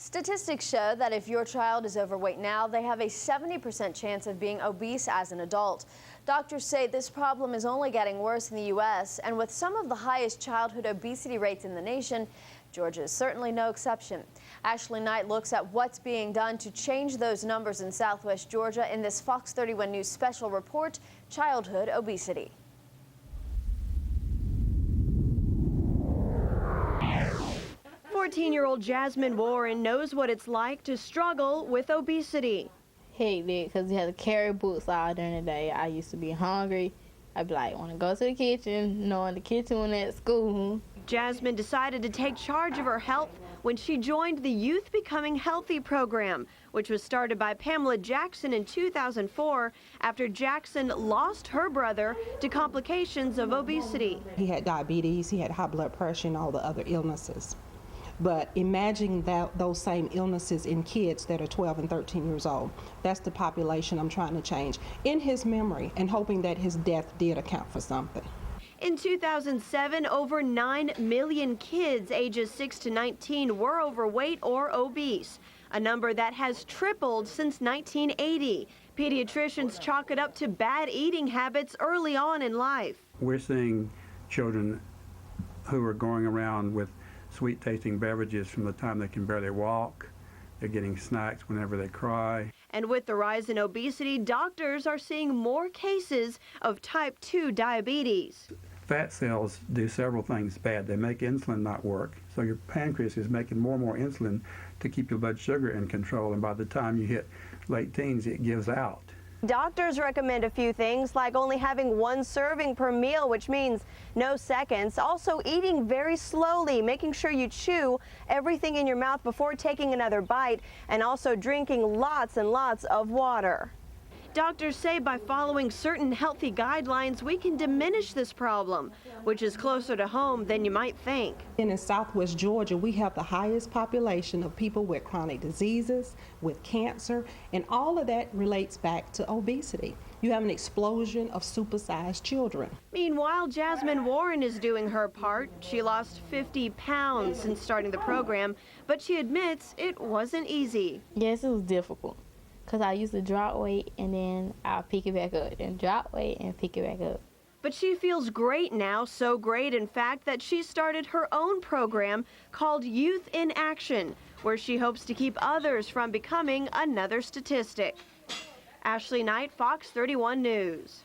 Statistics show that if your child is overweight now, they have a 70% chance of being obese as an adult. Doctors say this problem is only getting worse in the U.S., and with some of the highest childhood obesity rates in the nation, Georgia is certainly no exception. Ashley Knight looks at what's being done to change those numbers in Southwest Georgia in this Fox 31 News special report, Childhood Obesity. 14-year-old Jasmine Warren knows what it's like to struggle with obesity. Hate it because you have to carry books all during the day. I used to be hungry. I'd be like, want to go to the kitchen, knowing the kitchen when at school. Jasmine decided to take charge of her health when she joined the Youth Becoming Healthy program, which was started by Pamela Jackson in 2004 after Jackson lost her brother to complications of obesity. He had diabetes, he had high blood pressure, and all the other illnesses. But imagine those same illnesses in kids that are 12 and 13 years old. That's the population I'm trying to change in his memory, and hoping that his death did account for something. In 2007, over 9 million kids ages 6 to 19 were overweight or obese, a number that has tripled since 1980. Pediatricians chalk it up to bad eating habits early on in life. We're seeing children who are going around with sweet-tasting beverages from the time they can barely walk. They're getting snacks whenever they cry. And with the rise in obesity, doctors are seeing more cases of type 2 diabetes. Fat cells do several things bad. They make insulin not work, so your pancreas is making more and more insulin to keep your blood sugar in control, and by the time you hit late teens, it gives out. Doctors recommend a few things like only having 1 serving per meal, which means no seconds. Also eating very slowly, making sure you chew everything in your mouth before taking another bite, and also drinking lots and lots of water. Doctors say by following certain healthy guidelines, we can diminish this problem, which is closer to home than you might think. And in Southwest Georgia, we have the highest population of people with chronic diseases, with cancer, and all of that relates back to obesity. You have an explosion of supersized children. Meanwhile, Jasmine Warren is doing her part. She lost 50 pounds since starting the program, but she admits it wasn't easy. Yes, it was difficult because I used to drop weight and then I'll pick it back up, and drop weight and pick it back up. But she feels great now, so great in fact that she started her own program called Youth in Action, where she hopes to keep others from becoming another statistic. Ashley Knight, Fox 31 News.